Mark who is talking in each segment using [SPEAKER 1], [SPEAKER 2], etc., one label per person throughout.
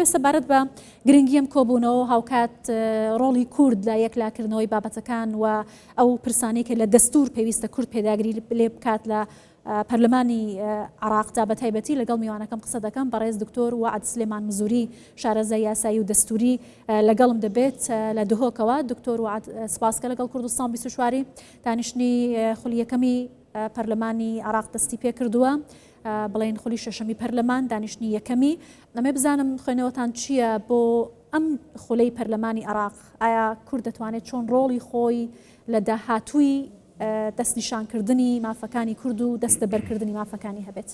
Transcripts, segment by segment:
[SPEAKER 1] سەبارەت بە گرنگی ئەم کۆبوونەوە هاوکات ڕۆڵی کورد لە یەکلاکردنەوەی بابەتەکان و ئەو پرسانەی کە لە دەستور پێویستە کورد پێداگری لێ بکات لە پەرلەمانی عراقدا بە تایبەتی لەگەڵ میوانەکەم قسە دەکەم بەڕێز دکتۆر وعد سلێمان مزوری شارەزای یاسایی و دەستوری لەگەڵم دەبێت لە دهۆکەوە. دکتۆر وعد سپاسکە لەگەڵ کوردستان 24 دانیشتنی خولی یەکەمی پەرلەمانی عراق دەستی پێ کردووە، بڵێن خولی شەشەمی پەرلەمان دانیشتنی یەکەمی. ئەمێ بزانم خوێنەوەتان چییە بۆ ئەم خولەی پەرلەمانی عراق؟ ئایا کورد دەتوانێت چۆن ڕۆڵی خۆی لە داهاتووی دەستنیشانکردنی مافەکانی کورد و دەستەبەرکردنی مافەکانی هەبێت؟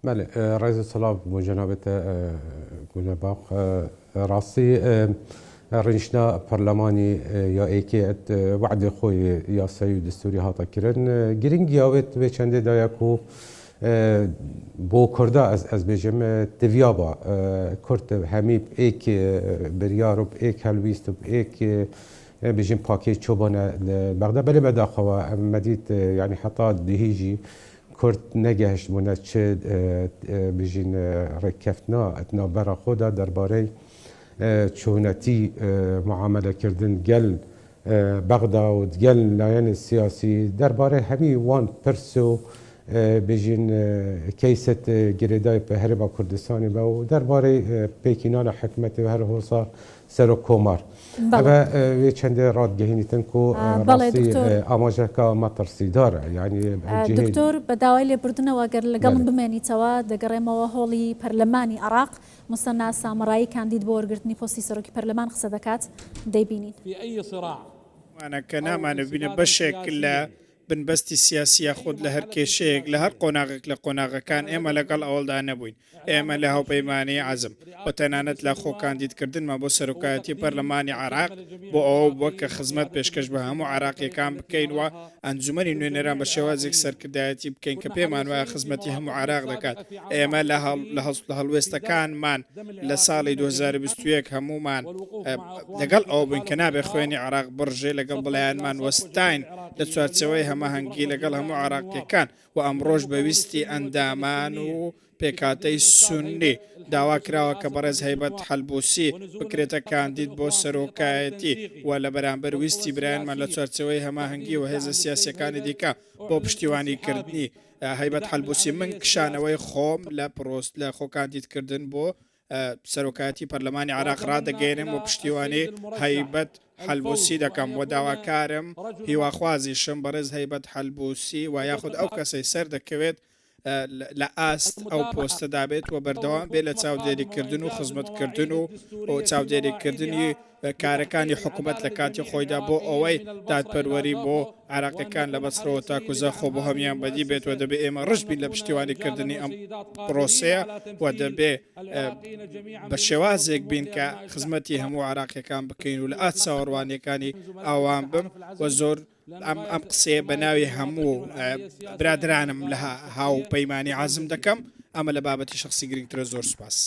[SPEAKER 2] بله، رئیس سلام بۆ جەنابەت گونەباغ. ڕاستی رنجنا پەرلەمانی یا ئێکێت وعدی خۆی یاسایی و دستوری هاتەکردن گرنگی ئەوێت بێ چەندێدایە و بۆ کوردا ئەس بێژم دڤیابە کورد هەمی ئێک بریار و ئێک هەلویست و ئێک بێژم پاکێ چۆبانە بەغدا بەلێ بەداخەوە ئەم مەدیت یعنی حتا دهیژی کورد نەگەهشت بوونە چ بێژین ڕێککەفتنا ئەتنابەرە خۆدا دەربارەی چۆنەتی معاملەکردن گەل بەغدا و گەل لایەنی سیاسی دەربارەی هەمی وان پرس و بێژین کەیست گرێدای هەرێما کوردستانی بە و دەربارەی پێکینانە حکومەتی و هەر هۆسا سەر و کۆمار ئەمە وێ چەندێ ڕادگەهێنیتن و ڕاستی ئاماژەکە مەترسیدارە. یعنی
[SPEAKER 1] دکتۆر بە داوای لێبوردنەوە گەر لەگەڵم بمێنیتەوە دەگەڕێمەوە هۆڵی پەرلەمانی عراق. مستەنا سامرایی کاندید بۆ وەرگرتنی پۆستی سەرۆکی پەرلەمان قسە دەکات، دەیبینین.
[SPEAKER 3] مانەکە نامانە بینە بەشێک لە بنبەستی سیاسیە خۆت لە هەر کێشەیەک لە هەر قۆناغێک لە قۆناغەکان ئێمە لەگەڵ ئەوڵدا نەبووین. ئێمە لە هاوپەیمانی عەزم بە تەنانەت لە خۆ کاندیدکردنمان بۆ سەرۆکایەتی پەرلەمانی عراق بۆ ئەوە بووە کە خزمەت پێشکەش بە هەموو عراقیەکان بکەین و ئەنجومەنی نوێنەران بە شێوازێک سەرکردایەتی بکەین کە پێمان وایە خزمەتی هەموو عراق دەکات. ئێمە لە هەڵوێستەکانمان لە ساڵی 2021 هەمومان لەگەڵ ئەو بووین کە نابێ خوێنی عراق بڕژێ لەگەڵ بڵایانمان وەستاین لە چوارچەوەی هەماهەنگی لەگەڵ هەموو عراقیەکان و ئەمڕۆژ بەویستی ئەندامان و پێکاتەی سونی داوا کراوە کە بەڕێز هەیبەت حەلبوسی بکرێتە کاندید بۆ سەرۆکایەتی و لە بەرامبەر ویستی برایانمان لە چوارچەوەی هەماهەنگی و هێزە سیاسیەکانی دیکە بۆ پشتیوانیکردنی هەیبەت حەلبوسی من کشانەوەی خۆم لە پرۆست لە خۆ کاندیدکردن بۆ سەرۆکایەتی پەرلەمانی عراق ڕادەگەێنم و پشتیوانی هەیبەت حەلبوسی دەکەم و داواکارم هیواخوازیشم بەڕێز هەیبەت حەلبوسی و یاخود ئەو کەسەی سەر دەکەوێت لە ئاست ئەو پۆستە دابێت و بەردەوام بێ لە چاودێریکردن و خزمەتکردن و چاودێریکردنی کارەکانی حکوومەت لە کاتی خۆیدا بۆ ئەوەی دادپەروەری بۆ عراقیەکان لە بەسرەوە تاکوزە خۆ بۆ هەمیان بەدی بێت و دەبێت ئێمە ڕژبین لە پشتیوانیکردنی ئەم پرۆسەیە و دەبێ بە شێوازێک بین کە خزمەتی هەموو عراقیەکان بکەین و لە ئات چاوەڕوانیەکانی ئاوان بم و زۆر ئەم قسەیە بە ناوی هەموو برادرانم لە هاوپەیمانی عەزم دەکەم. ئەمە لە بابەتی شخصی گرنگترە. زۆر سوپاس.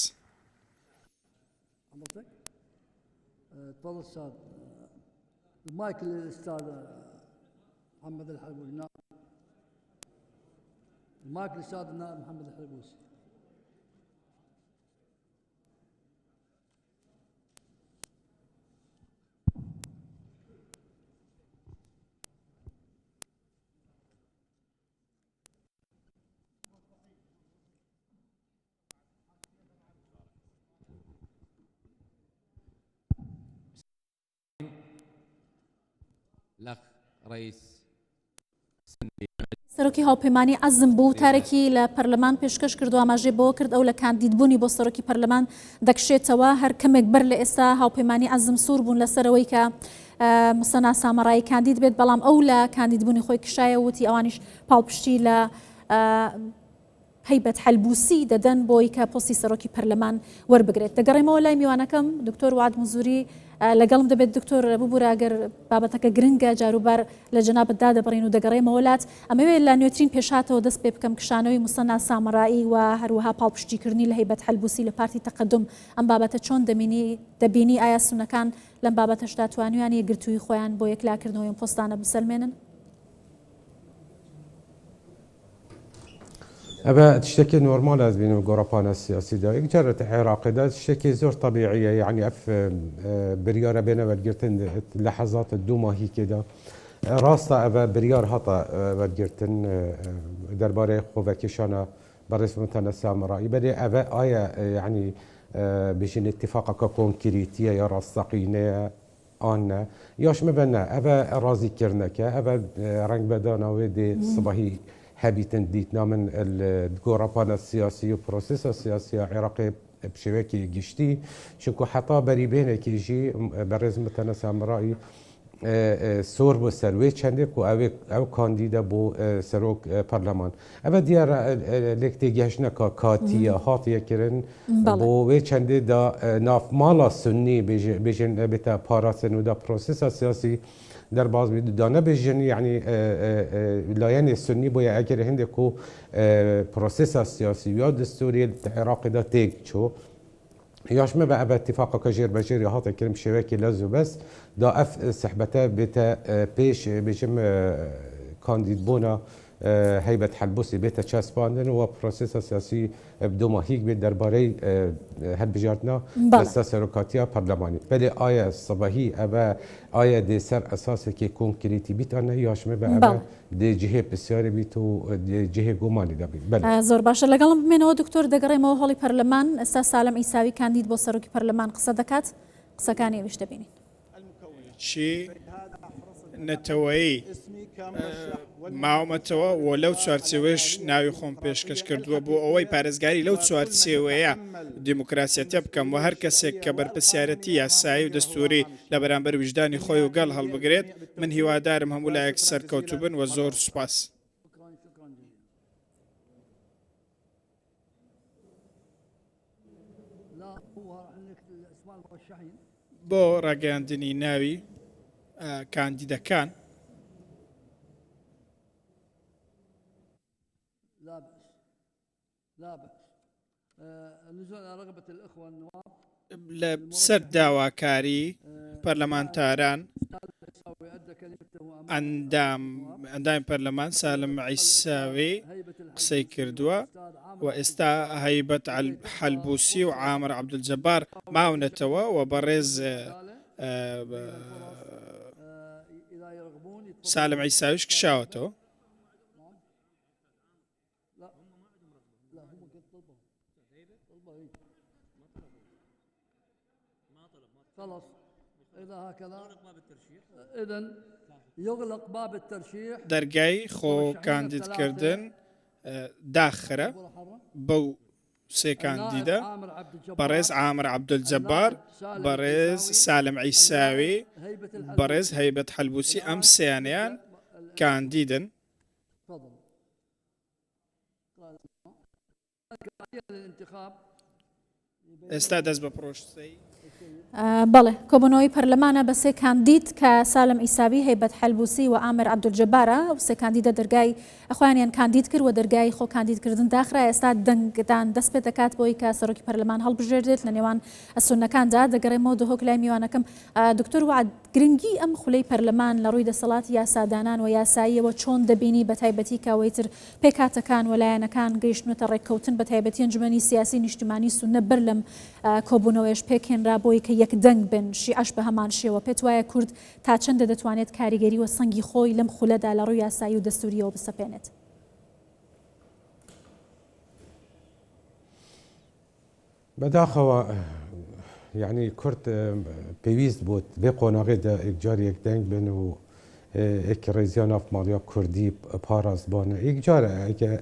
[SPEAKER 4] تفضل استاذ المايك للاستاذ محمد الحلبوسي. المايك للاستاذ النائب محمد الحلبوسي.
[SPEAKER 5] لەخ ڕئیس
[SPEAKER 1] سەرۆکی هاوپەیمانی عەزم بوو تارێکی لە پەرلەمان پێشکەش کردو ئاماژەی بۆ کرد ئەو لە کاندیدبوونی بۆ سەرۆکی پەرلەمان دەکشێتەوە. هەر کەمێک بەر لە ئێستا هاوپەیمانی عەزم سوور بوون لەسەرەوەی کە مستەنا سامرایی کاندید بێت، بەڵام ئەو لە کاندیدبوونی خۆی کشایە وتی ئەوانیش پاڵپشتی لە هەیبەت حەلبوسی دەدەن بۆی کە پۆستی سەرۆکی پەرلەمان وەربگرێت. دەگەڕێمەوە لای میوانەکەم دکتۆر وعد مزوری لەگەڵم دەبێت. دکتۆر ببوورە ئەگەر بابەتەکە گرنگە جاروبار لە جەنابەتدا دەبڕین و دەگەڕێمەوە وڵات. ئەمەوێت لە نوێترین پێشاتەوە دەست پێ بکەم کشانەوەی مستەنا سامرایی و هەروەها پاڵپشتیکردنی لە هەیبەت حەلبوسی لە پارتی تەقەدم ئەم بابەتە چۆن دەبینی؟ ئایا سونەکان لەم بابەتەشدا توانیوان یەکگرتووی خۆیان بۆ یەکلاکردنەوەی پۆستانە بسەلمێنن؟
[SPEAKER 2] أبا تشتكي نورمال از بين الجورابان السياسي دا إجارة عراق دا تشتكي زور طبيعية يعني بريارة بينا ورجرتن لحظات الدوما هي كده راستا أبا بريار هطا ورجرتن دربارة خوفكيشانا برئيس متنا سامرائي بدي أبا آية يعني بيجين اتفاقا كونكريتية يا راستقينة آنا ياش مبنى أبا رازي كرنكا أبا رنگ بدانا ودي صباحي هابيتن ديتنا من الجورابان السياسي وبروسيس السياسي العراقي بشبكة جشتي شنكو حتى بريبينك يجي برئيس متنا سامرائي سور بو سروي چندك او كانديدا بو سروك برلمان اما ديار لكتي جهشنا كاتيا هاتيا كرن بو وي چندي دا ناف مالا سني بيجن بتا باراسن ودا بروسيس سياسي در باز دانه بيجن يعني لاين السني بو اگر هندكو بروسيس سياسي يا دستوري العراق دا تيك شو ياش ما بقى باتفاق كجير بجير هات كلم شبكه لازو بس دا اف سحبته بتا بيش بجم كانديد بونا هيبه حلبوسي بتا تشاسباندن و بروسيس سياسي بدوما هيك درباري هل بجارتنا بس سركاتيا برلماني بل آية صباحي ابا آية دي سر اساس كي كونكريتي بيت انا ياش ما بقى دي جهه بسياري بيتو دي جهه گوماني دبي بل
[SPEAKER 1] زور باشه لەگەڵم بمێنەوە دکتۆر دەگەڕێمەوە هەڵی پەرلەمان ئێستا سالم ئیساوی کاندید بۆ سەرۆکی پەرلەمان قسە دەکات قسەکانی ئێوەش دەبینین
[SPEAKER 3] شي نەتەوەیی ماوەمەتەوە و لەو چوارچێوەش ناوی خۆم پێشکەش کردووە بۆ ئەوەی پارێزگاری لەو چوارچێوەیە دیموکراسیەتە بکەم و هەر کەسێک کە بەرپرسیارەتی یاسایی و دەستوری لە بەرامبەر وجدانی خۆی و گەڵ هەڵبگرێت من هیوادارم هەموو لایەک سەرکەوتوو بن و زۆر سوپاس. بۆ ڕاگەیاندنی ناوی کاندیدەکان
[SPEAKER 4] لا بأس لا بأس نزول على رغبة الإخوة النواب
[SPEAKER 3] لە سەر داواکاری پەرلەمانتاران ئەندامی پەرلەمان سالم عیساوی قسەی کردووە و ئێستا هەیبەت حەلبوسی و عامر عەبدولجەبار ماونەتەوە و بەڕێز سالم عیساویش کشاوەتەوە.
[SPEAKER 4] خلاص إذا هكذا إذن يغلق باب الترشيح
[SPEAKER 3] دەرگای خۆ کاندیدکردن داخرە بەو سێ کاندیدە بەڕێز عامر عەبدولجەبار بەڕێز سالم عیساوی بەڕێز هەیبەت حەلبوسی ئەم سێیانیان کاندیدن. ئێستا دەست بە پرۆشتەی
[SPEAKER 1] بەڵێ کۆبوونەوەی پەرلەمانە بە سێ کاندید کە سالم ئیساوی هەیبەت حەلبوسی و ئامر عەبدولجەبارە و سێ کاندیدە دەرگای ئەخوانیان کاندید کرد و دەرگای خۆ کاندیدکردن داخرا ئێستا دەنگدان دەست پێ دەکات بۆی کە سەرۆکی پەرلەمان هەڵبژێردێت لە نێوان ئەسوونەکاندا دەگەڕێمەوە دهۆک لای میوانەکەم دکتۆر وعد گرنگی ئەم خولەی پەرلەمان لە ڕووی دەسەڵاتی یاسادانان و یاساییەوە چۆن دەبینی بە تایبەتی کەوەی تر پێکاتەکان وەلایەنەکان گەیشتنەوە ڕێککەوتن بە تایبەتی ئەنجومەنی سیاسی نیشتیمانی سونە بەر لەم کۆبوونەوەیش پێکهێنرا بۆی کە یەک دەنگ بن شیعەش بە هەمان شێوە پێت وایە کورد تا چەندە دەتوانێت کاریگەری و سەنگی خۆی لەم خولەدا لە ڕووی یاسایی و دەستوریەوە بسەپێنێت.
[SPEAKER 2] بداخەوە يعني كرت بيويست بوت بيقونا غيدا إجار يكدنج بينو إكريزيانا في ماليا كردي باراز بانا إجار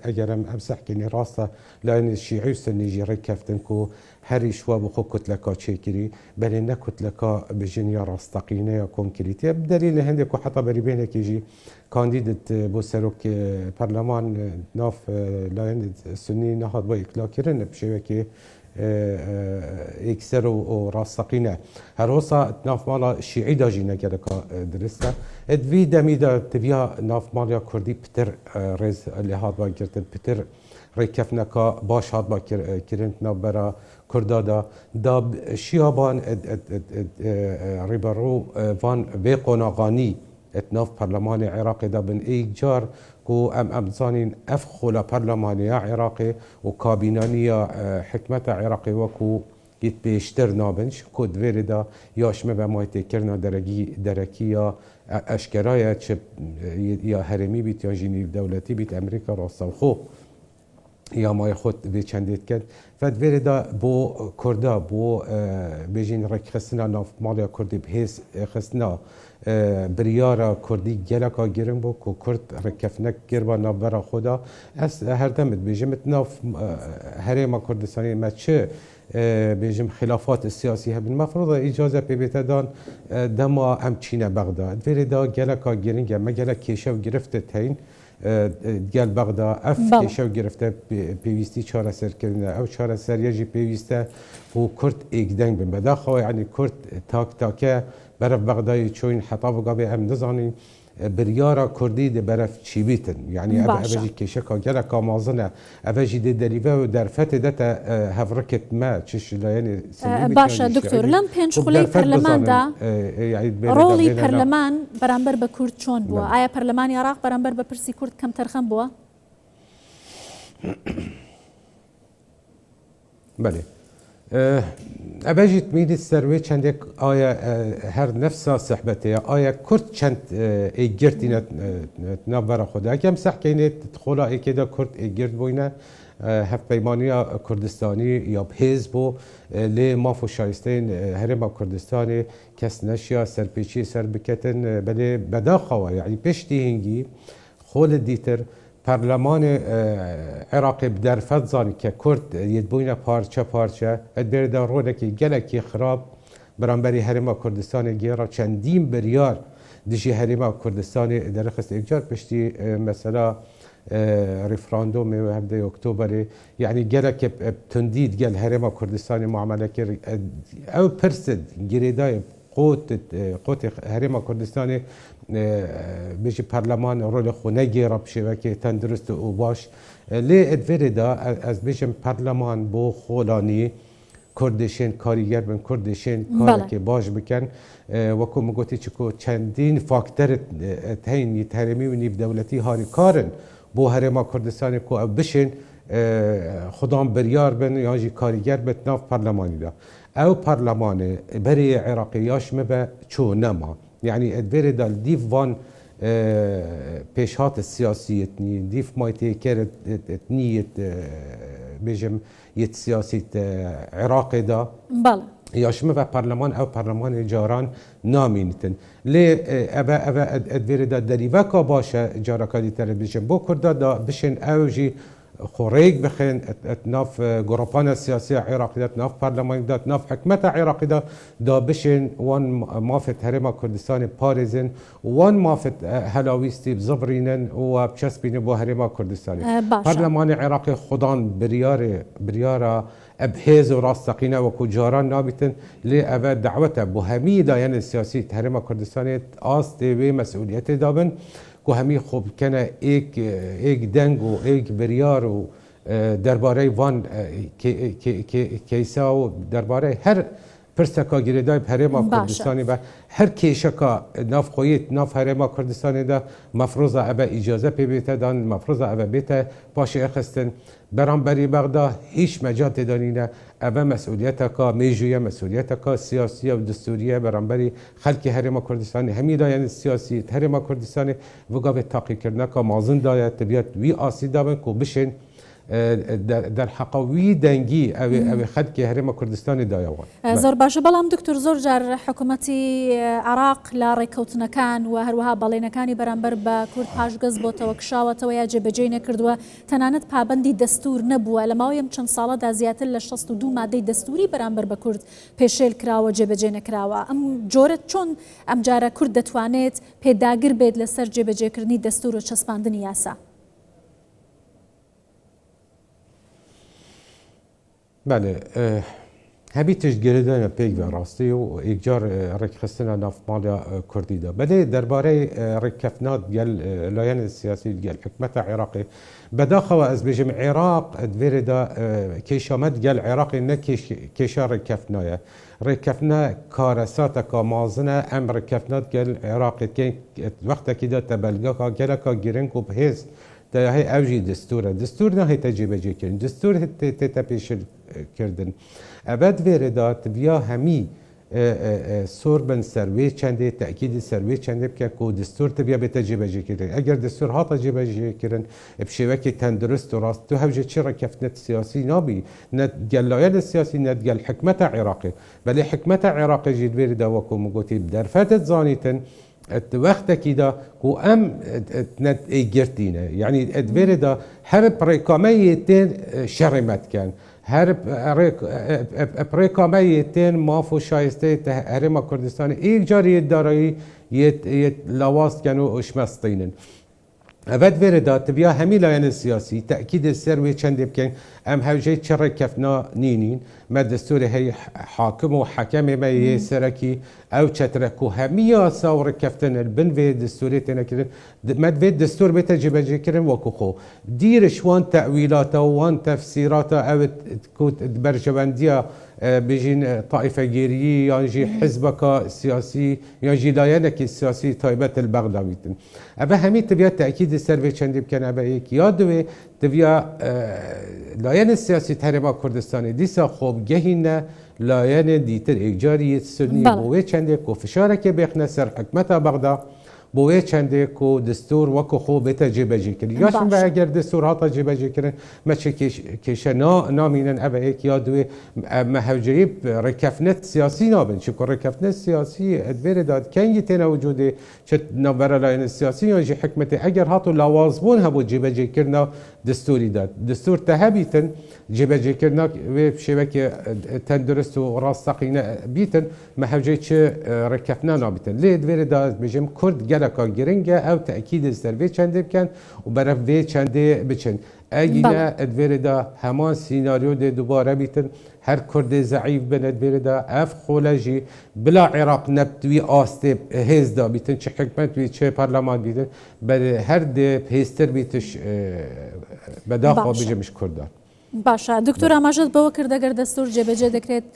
[SPEAKER 2] أجرم أمسح كني راستا لأن الشيعي السنيجي ركفتنكو هري شوا بخو كتلكا تشيكري بل إن كتلكا بجنيا راستقينة كونكريتية بدليل هندكو حتى بريبينك يجي كانديدت بوسروك برلمان ناف لأن السني نهض بيكلا كرن بشبكة اكسر و راستقينه هروسا ناف مالا شيعي داجينا كذا درسته ادوي دميدا تبيا ناف مالا كردي بتر رز اللي هاد باكرتن بتر ريكفنكا باش هاد باكرنت نبرا كردادا داب شيابان ريبرو فان بيقونا غاني اتناف برلمان العراق دا بن ايجار كو ام زانين افخولا برلمانيا عراقي وكابينانيا حكمة عراقي وكو يت بيشتر نابنش كود فيردا ياش ما بمايتي كرنا دركي يا اشكرايا يا هرمي بيت يا جنيف دولتي بيت امريكا راس خو یا ما خود به چندیت کرد فد ویردا بو کردا بو بیجین رک خستنا ناف مالیا کردی بهیس خستنا بریارا کردی گلکا گرم بو کو کرد رکفنک گربا ناف برا خدا اس هر دمت بیجمت ناف هرما کردستانی ما چه بیجم خلافات سیاسی هم المفروض اجازه بيت دان دما ام چینه بغداد ویردا گلکا گرینگ ما گلک کیشه و گرفته تین گل بغدا اف کشو گرفته پیوستی چهار سر کردن او چهار سر یجی پیوسته و کرد ایگدنگ بن بداخو یعنی کرد تاکه برف بغدای چوین حطاب قابی ام نزانین بریارا کردی ده برف چی بیتن یعنی اوجی کشه کا گله کا مازنه اوجی ده دریوه و درفت دتا هفرکت ما چش یعنی
[SPEAKER 1] باشا دکتور لم پنج خلی پرلمان دا رولی پرلمان برانبر به کرد چون بوا آیا پرلمان عراق برانبر به پرسی کرد کم ترخم بوا
[SPEAKER 2] بله أبجد ميد السروي چندك آية هر نفسها صحبتها آية كرد چند إيجرتي نبرا خدا كم صح كينه تدخلا إيه كده كرد إيجرت بوينه هف بيمانية كردستاني يا بهز بو لي مافو شايستين هرما كردستاني كس نشيا سربيشي سربكتن بلي بداخوا يعني بشتي هنجي خول ديتر پارلمان عراقی بدرفت زانی که کرد یدبوینا پارچه ادبیر دار روده که گلکی خراب برانبری هرما کردستان گیرا چندین بریار دیجی هرما کردستان درخست اجار پشتی مثلا ريفراندوم هبدا اكتوبر يعني جالك تنديد جال هرما كردستان معامله كر او برسد جريداي قوت هرما كردستان بيجي برلمان رول خونگی رب شبکه تندرست و باش لی ادویردا از بیشم برلمان بو خولانی کردشین کاریگر بن کردشین کاری که باش بکن وکو مگوتی چکو چندین فاکتر تین یتهرمی و نیف دولتی هاری کارن بو هرما کردستان کو بشین خدام بریار بن یا جی کاریگر بن ناف برلمانی دا او برلمان بری عراقیاش مبه چو نما يعني ادبير دال ديف وان بيشات السياسية ديف مايتي كانت نية بيجم يت سياسية عراقي دا
[SPEAKER 1] بله
[SPEAKER 2] ياش مبا برلمان او برلمان جاران نامينتن لي ابا ادبير دا دريفاكا باشا جاركا دي تر بيجم بو كردا دا بشن اوجي خوريك بخين اتناف جروبانا السياسية عراقية اتناف برلمان دا اتناف حكمة عراقية دا بشن وان مافت هرما كردستان باريزن وان مافت هلاويستي بزبرينن وبشسبين بو هرما كردستان برلمان عراقي خدان بريارة ابهيز وراستقينا وكو جاران نابتن لأبا دعوته بو هميدا يعني السياسية هرما كردستان آستي بمسؤولية دابن کو همی خوب کنه ایک دنگ و ایک بریار و درباره وان کیسا و درباره هر پرسکا گریدای هرما کردستانی با هر کیشکا ناف خویت ناف هرما کردستانی دا مفروضه ابا اجازه پی بیته دان مفروضه ابا بیته باشه اخستن برام بری بغدا هیچ مجال تدانینه ابا مسئولیتکا میجویه مسئولیتکا سیاسیه و دستوریه برام بری خلق هرما کردستانی همی دایان سیاسی هرما کردستانی وگا به تاقی کردنکا مازن دایت تبیت وی آسی دابن کو بشن در حقوی دنگی او خد که هرما کردستان دایوان
[SPEAKER 1] زور باشه بلام دکتر زور جار حکومتی عراق لا ڕێکەوتنەکان و هەروەها بەڵێنەکانی بەرامبەر بە کورد پاشگەز بۆتەوە کشاوەتەوە یا جێبەجێ نەکردووە تەنانەت پابەندی دەستور نەبووە لە ماوەی ئەم چەند ساڵەدا زیاتر لە 62 مادەی دەستوری بەرامبەر بە کورد پێشێل کراوە جێبەجێ نەکراوە ئەم جۆرە چۆن ئەم جارە کورد دەتوانێت پێداگر بێت لەسەر جێبەجێکردنی دەستور و چەسپاندنی یاسا
[SPEAKER 2] بله هبی تشگیردن پیک و راستی و ایجار رکخستنا ناف مالیا کردی دا بله درباره رکفنات گل لایان سیاسی گل حکمت عراقی بداخل از بجم عراق دویر دا کشامت گل عراقی نه کشا رکفنایه رکفنا کارسات کا مازنه ام رکفنات گل عراقی که وقت کی دا تبلگا کا گل کا گیرن کو بهز تا هی اوجی دستور نه هی تجربه کردن دستور هی تپیش کردن ابد ویردات بیا همی سوربن سروی چنده تأکید سروی چنده که کو دستور تبیا به تجربه کردن اگر دستور ها تجربه کردن بشبکه تندرست و راست تو هوجه چرا کفنت سیاسی نابی ند گلایل سیاسی ند گل حکمت عراقی ولی حکمت عراقی جد ویردا وکو مگوتی در فتت زانیتن وقت كده كو ند ايجرتينا يعني ادفير دا هرب ريكاميتين شرمت كان هرب ريكاميتين مافو شايسته هرم كردستان ايك جاري داري يت لواست كانوا اشمستينن ابد ویردا تبیا همی لاین سیاسی تأکید سروی چند بکن ام هوجه چرا کفنا نینین ما دستور هی حاکم و حکم ما یه سرکی او چترکو همی آسا و رکفتن البن و دستوری تینا کرن مد و دستور بیتا جبجه کرن وکو خو دیرش وان تأویلاتا وان تفسیراتا او کود برجواندیا بجين طائفة جيرية يعني حزبك سياسي يعني لاينك السياسي طائبة البغداديين أبا همي تبيا تأكيد السيرفي چندي بكن أبا إيك يادوي تبيا لاين السياسي تهربا كردستاني ديسا خوب جهينا لاين ديتر إيجاري السني بوي چندي كو فشارك بيخنا سر حكمتا بغداد بوی چنده کو دستور وکو خو بتا جبجی کردن یاشون به اگر دستور ها تا جبجی کردن ما چه کشه نامینن ابا ایک یادوی مهوجری رکفنت سیاسی نابن چه که رکفنت سیاسی ادویر داد کنگی تینا وجوده چه نبرا لاین سیاسی یا جی حکمت اگر هاتو لوازبون هبو جبجی کردن دستوری داد دستور تهبیتن جبجی کردن و شبکه تندرست و راستقینه بیتن مهوجری چه رکفنا نابیتن لی ادویر داد بجم کرد گلکا گرنگه او تأکید سروی چنده بکن و برای وی چنده بچن اگینا ادویر دا همان سیناریو ده دوباره بیتن هر کرد ضعیف بن ادویر دا اف خولجی بلا عراق نبتوی آسته هز دا بیتن چه حکمت بی چه پارلمان بیتن بل هر ده هستر بیتش بداخل بجمش کردان
[SPEAKER 1] باشە دکتۆر ئاماژەت بەوە کردەگەر دەستور جێبەجێ دەکرێت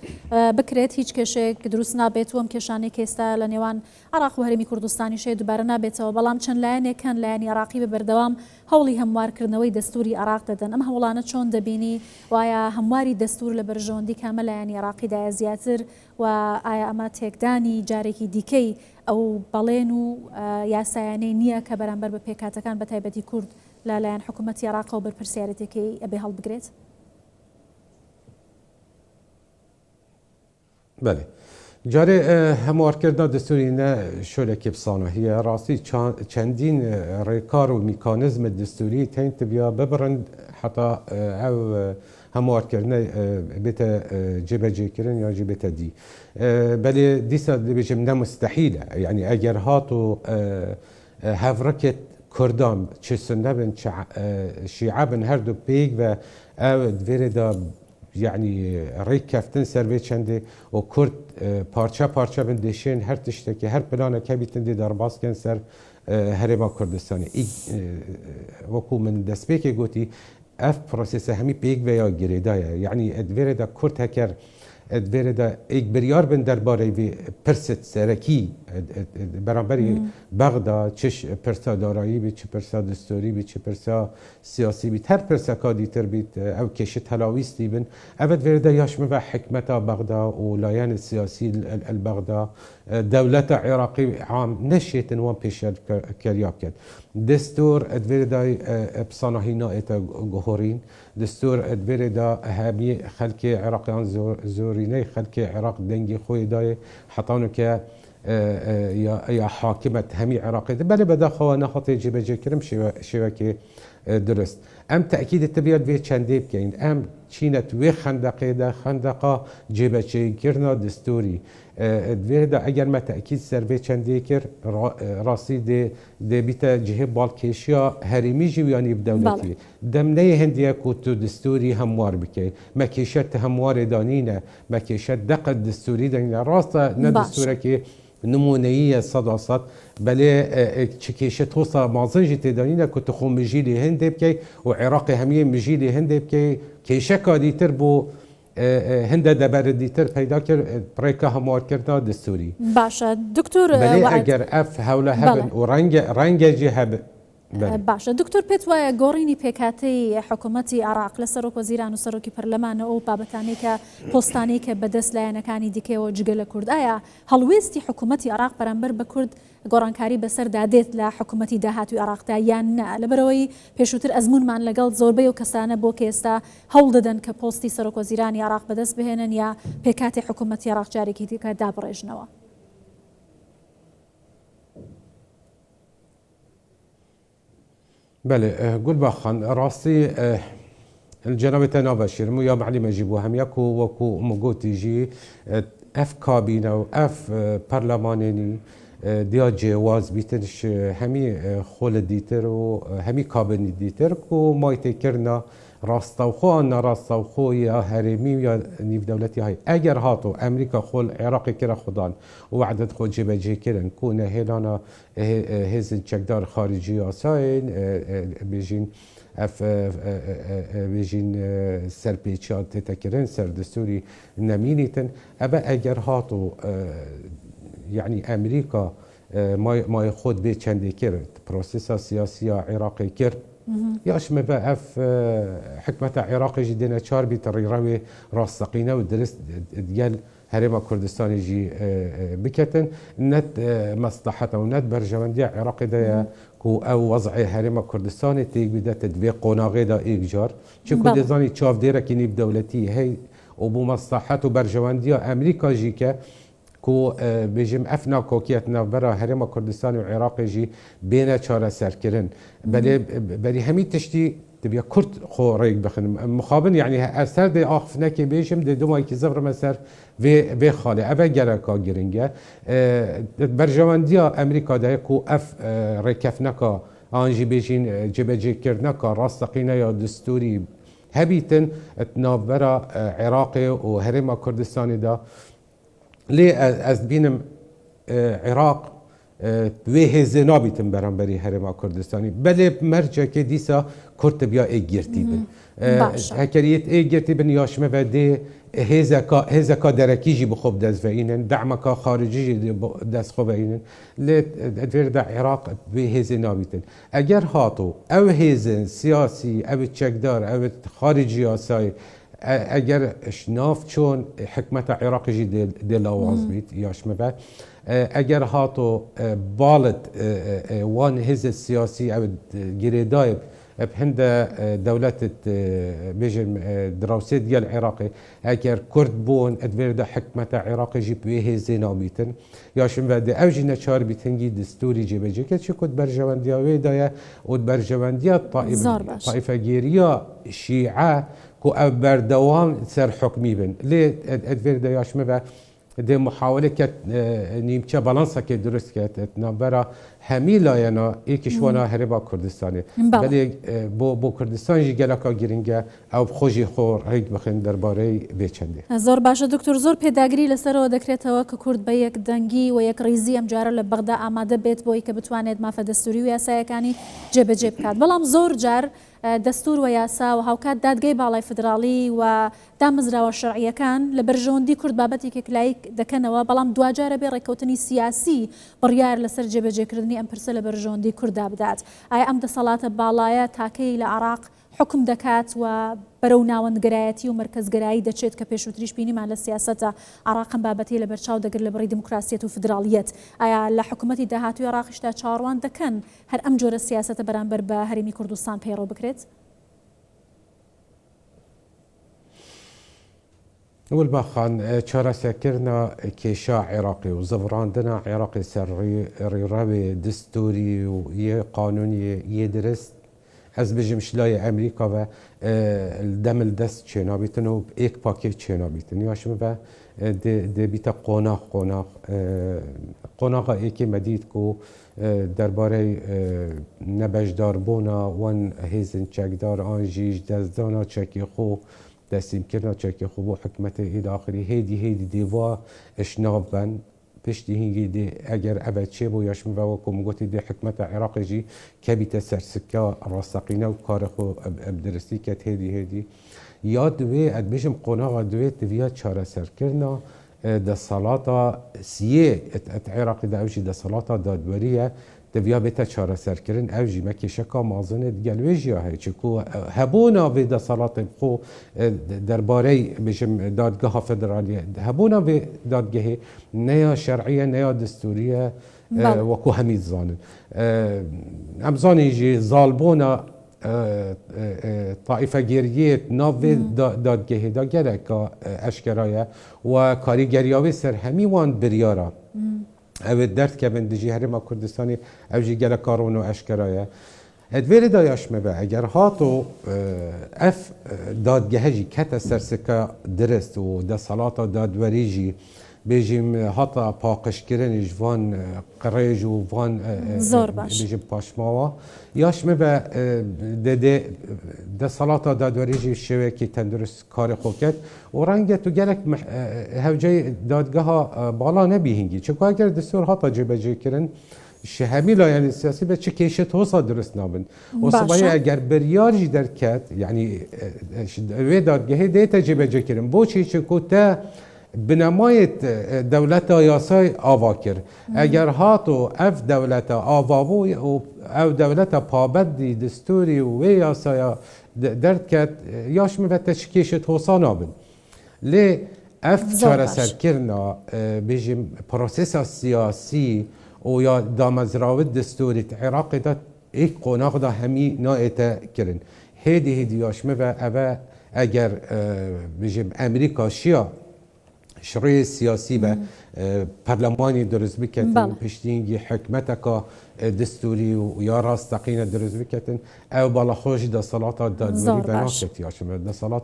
[SPEAKER 1] بکرێت هیچ کێشەیەک دروست نابێت وەم کێشانەی کێستا لە نێوان عراق و هەرێمی کوردستانی شەیە دووبارە نابێتەوە بەڵام چەند لایەنێکان لایەنی عراقی بە بەردەوام هەوڵی هەموارکردنەوەی دەستوری عراق دەدەن ئەم هەوڵانە چۆن دەبینی وایە هەمواری دەستور لە بەرژەوەندی کامە لایەنی عراقیدایە زیاتر و ئایا ئەمە تێکدانی جارێکی دیکەی ئەو بەڵێن و یاسایانەی نییە کە بەرامبەر بە پێکاتەکان بە تایبەتی کورد لەلایەن حکوومەتی عراق و بەرپرسیارەتێکی ئەبێ هەڵبگرێت
[SPEAKER 2] بله جاره هموارکردن دستوری نه شده که بسانه هی راستی چندین ریکار و میکانیزم دستوری تین تبیا ببرند حتی او هموارکردن بیت جبجه کردن یا جبت دی بله دیسا بجم نه مستحیله یعنی اگر هاتو هفرکت کردان چه سنه بن چه شیعه بن هر دو پیگ و او دویره يعني ريك كافتن سروي چنده و كرد پارچه بن دشين هر تشتكي هر بلانا كبيتن دي درباس كان سر هرما كردستاني وكو من دسبيكي قوتي اف بروسيس همي بيك ويا جريدايا يعني ادوير دا كرد هكر ادوير دا ايك بريار بن درباري بي پرست سركي برانبري بغداد چش پرسا دارایی بی چه پرسا دستوری بی چه پرسا سیاسی بی هر پرسا کادیتر بید او کشت هلاویستی بن اود ورده یاشمه و حکمت بغداد و لایان سیاسی البغداد دولت عراقی عام نشیت انوان پیشر کریاب کرد دستور ادورده بصانهی نایت گهورین دستور ادورده همی خلک عراقیان زورینه خلک عراق دنگی خوی دای حتانو که یا حاکمت همی عراقی بله بداخل نخاطی جبجه کرم شوکه درست ام تاكيد التبيات في چندي بكين ام چينت وي خندقه ده خندقه جيبچي كرنا دستوري دویدا اگر ما تأکید سر به چندی کر راستی ده بیت جهه بالکشیا هریمی جویانی بدولتی دمنه هندیه کو تو دستوری هموار بکی مکیشت هموار دانینه مکیشت دق دستوری دانینه راستا نه دستوره که نمونه‌ای صداقت بله چکیشه توسا مازنجی تدانینه که تخوم مجیلی هنده بکی و عراق همیه مجیلی هنده بکی کیشه کادیتر بو هنده دبردیتر پیدا کرد پریکا هموار کرده دستوری
[SPEAKER 1] باشه دکتر
[SPEAKER 2] بله اگر اف حوله هبن و رنگ جی هب
[SPEAKER 1] باشه دکتر پێت وایە گۆڕینی پێکاتەی حکوومەتی عراق لە سەرۆک وەزیران و سەرۆکی پەرلەمانە ئەو بابەتانەی کە پۆستانەی کە بەدەست لایەنەکانی دیکەوە جگە لە کورد ئایا هەڵوێستی حکوومەتی عراق بەرامبەر بە کورد گۆڕانکاری بەسەردا دێت لە حکوومەتی داهاتوی عراقدا یان نە لەبەرەوەی پێشووتر ئەزمونمان لەگەڵ زۆربەی و کەسانە بۆ کە ئێستا هەوڵ دەدەن کە پۆستی سەرۆک وەزیرانی عراق بەدەست بهێنن یا پێکاتی حکوومەتی عراق جارێکی دیکە دابڕێژنەوە.
[SPEAKER 2] بله قول باخان راسي الجناب تنابشير مو يا معلم يجيبوا هم يكو وكو مقوتي جي اف كابينه و اف برلمانيني ديا جواز بيتنش همي خول ديتر و همي كابيني ديتر كو مايتي كرنا راستوخو ان راستوخو يا هرمي يا نيف دولتي هاي اگر هاتو امريكا خول عراق كرا خدان وعدد خود جبجي كرن كون هيلانا هزن چکدار خارجي آساين بيجين اف بيجين سربيچات تكرن سر دستوري نمينيتن ابا اگر هاتو يعني امريكا ما خود بي چندي كرت بروسيسا سياسية عراقي كرت ياش ما بقى في حكمة عراقي جدنا شار بيتريروي راستقينا ودرس ديال هرم كردستان يجي بكتن نت مصلحته ونت برجمندي عراقي ده كو او وضع هرم كردستان تيجي بدا تدبي قناغي دا ايجار شكو دزاني تشاف ديرا كيني بدولتي هي وبو مصلحته برجمندي امريكا جيكا كو بيجم افنا كوكيتنا برا هرم كردستان وعراق جي بين چاره سركرن بلي همي تشتي تبيا كرد خو ريق بخن مخابن يعني اثر دي اخفنا كي بيجم دي دوما كي زبر مسر في خاله ابا جركا جرينجا برجوانديا امريكا دا كو اف ركفنكا انجي بيجين جبجي كرنكا راستقينا يا دستوري هبيتن تنابرا عراقي وهرم كردستان دا ليه از بینم عراق وی هزنا بیتم برانبری هرم کردستانی بله مرجع که دیسا کرد بیا ایگرتی بن هکریت ایگرتی بن یاشمه و ده هزکا درکیجی بخوب دست و اینن دعمکا خارجی دست خوب اینن لی ادویر دا عراق وی هزنا بیتن اگر هاتو او هزن سیاسی او چکدار او خارجی آسای اگر شناف چون حکمت عراق جی دل آواز بید یاش مبد اگر هاتو بالت وان هز سیاسی او گریدای بهند دولت بيجن دراوسي ديال العراقي اگر كرد بون ادوير دا حكمة عراقي جي بيه زيناميتن ياشن بعد اوجي نشار بتنجي دستوري جيبجي كتشي كود برجوانديا ويدايا ود برجوانديا طائفة جيريا شيعة كو بردوام سر حكمي بن ليه ادوير دا ياش مبا دي محاولة كت نيمچه بالانسا كت درست كت نبرا همي لاينا ايكشوانا هربا كردستاني بلي بو كردستان جي گلکا گرنگه او خوشي خور هيك بخين درباري بيچنده
[SPEAKER 1] زور باشا دكتور زور پێداگری لەسەرەوە دەکرێتەوە کە کورد بە یەک دەنگی و یەک ڕیزی ئەم جارە لە بەغدا ئامادە بێت بۆی کە بتوانێت مافە دەستوری و یاسایەکانی جێبەجێ بکات بەڵام زۆر جار دەستور و یاسا و هاوکات دادگای باڵای فدراڵی و دامەزراوە شەرعیەکان لە بەرژەوەندی کورد بابەتێکێک لایک دەکەنەوە بەڵام دوجارە بێ ڕێکەوتنی سیاسی بڕیار لەسەر جێبەجێکردنی ئەم پرسە لە بەرژەوەندی کووردا بدات ئایا ئەم دەسەڵاتە باڵایە تاکەی لە عراق حکم دەکات و بەرەو ناوەندگرایەتی و مرکزگرایی دەچێت کە پێشووتریش بینیمان لە سیاسەتە عراقم بابەتی لە بەرچاو دەگرت لە بڕی دموکراسیەت و فدراڵیەت ئایا لە حکوومەتی داهاتووی عراقیشتا چاڕوان دەکەن هەر ئەم جۆرە سیاسەتە بەرامبەر بە هەرێمی کوردستان پەیڕۆ بکرێت؟
[SPEAKER 2] اول باخان چاره سكرنا كيشا عراقي وزفراندنا عراقي سر ريرابي دستوري ويه قانوني يدرس از بجم شلای امریکا و دم دست چنا بیتن و ایک پاکیت چنا بیتن یاشم و ده بیتا قناق ایکی مدید کو درباره نبشدار بونا وان هیزن چکدار آنجیش دزدانا چکی خو دستیم کرنا چکی خو بو حکمت اید آخری هیدی دیوا اشناب بن پشتی هنگی دی اگر ابد چه بو یاشم و وکم گوتی دی حکمت عراق جی کبیت سرسکا راسقینا و کارخو ابدرستی کت هیدی یاد دوی ادبیشم قناق دوی دویا چاره سر کرنا ده صلاة سیه عراق ده اوجی ده صلاة دادوریه دویا بیتا چاره سر کرن اوجی مکی شکا مازنه گلویجی های چکو هبونا به ده صلاة بخو درباره بشم دادگاه فدرالیه هبونا به دادگاه نیا شرعیه نیا دستوریه وکو همید زانن امزانی جی ظالبونا طائفه گریت ناوی دادگاه دا گره که اشکرایه و کاریگریاوی سر همی وان بریارا او درد که بندجی هرما کردستانی او جی گره کارون و اشکرایه ادویل دایاش مبه اگر هاتو اف دادگاه جی کت سرسکا درست و دا صلاة دادوری جی بيجيم هطا باقش كرن جوان قريج وفان
[SPEAKER 1] زور باش
[SPEAKER 2] بيجيم باشماوا ياش مبا ده صلاة دادوريجي الشوكي تندرس كاري خوكت ورنجة تو جالك هوجي دادگاها بالا نبيهنجي چكو اگر دستور هطا جيبجي كرن شهميلا يعني السياسي بچه كيشت هوصا درست نابن وصبايا اگر بريارجي دركت يعني وي دادگاهي ديتا جيبجي كرن بوچي چكو تا بنمایت دولت یاسای آوا کرد اگر هاتو اف دولت آوا بو او دولت پابدی دستوری و یاسای درد کد یاش می تشکیشت حسانا بن لی اف چاره سر کرنا بیجیم پروسس سیاسی و یا دامزراوت دستوری عراق دا ایک قناق دا همی نایتا کرن هیدی یاش می و اگر بیجیم امریکا شیا شرعي سياسي به برلماني درز بكتن پشتینگی حکمتکا دستوری و یا راستقینه درز بکتن او بالا خوش دا صلاة دادوری بناکت یاشم دا صلاة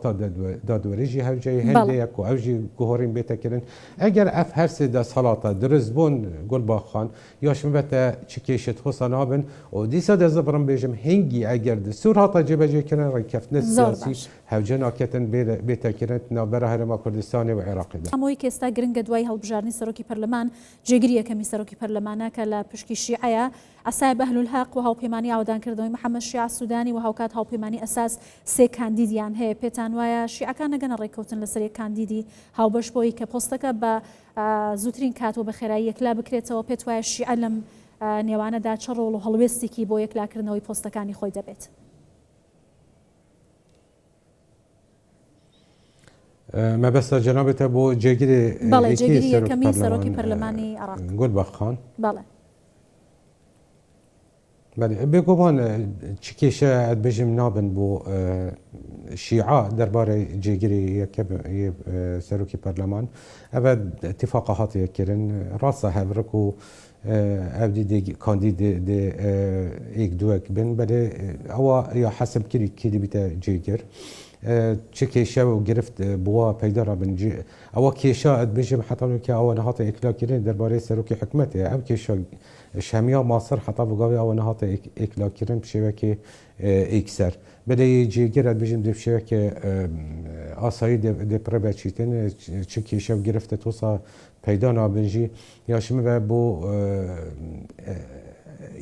[SPEAKER 2] دادوری جی هف جای هنده یک و او جی گوهرین بیتا کرن اگر اف هر سه دا صلاة درز بون گل باخان یاشم بیتا چکیشت حسن آبن و دیسا دا زبرم بیجم هنگی اگر دستور هاتا جبه جای کرن رکفتن سیاسی هف جناکتن بیتا کرن نابره هرما کردستانی و عراقی دا
[SPEAKER 1] هموی که استا گرنگ دوای هلبجارنی سروکی پرلمان جگریه کمی سروکی پرلمانه که لپشکی شیعه عصاب أهل الحق وهاو بيماني عودان كردوي محمد شيع السوداني وهاو كات هاو بيماني أساس سي كانديديان هي بيتان ويا شيعة كان نجنا ريكوتن لسري كانديدي هاو بشبوي كبوستك ب زوترين كات وبخيرية كلا بكريتا وبيت ويا شيعة لم نيوانا دا تشرولو هلويستي كي بو يكلا كرنوي بوستكاني خوي دبيت
[SPEAKER 2] ما بس جنابته بو جيجري
[SPEAKER 1] بله جيجري كمي سروكي برلماني عراق
[SPEAKER 2] قول بخان
[SPEAKER 1] بله
[SPEAKER 2] بله بگوان چکیشه بجم نابن بو شیعه درباره جیگری یکب سروکی پارلمان اول اتفاقات یکرن راسته هفرکو ابدی دی کاندید دی ایک دوک بن بله او یا حسب کی بیت جیگر چکیشه و گرفت بوا پیدا را بنجی او کیشا بجم حتی که او نهات اکلا کردن درباره سروکی حکمت او کیشا شامیا ماصر حتی بقاوی او نهات اکلا کردن بشوی که اکسر بله جیگر بجم بشوی که آسایی دی پربه چیتن چکیشه و گرفت توسا پیدا نابنجی یا شما بو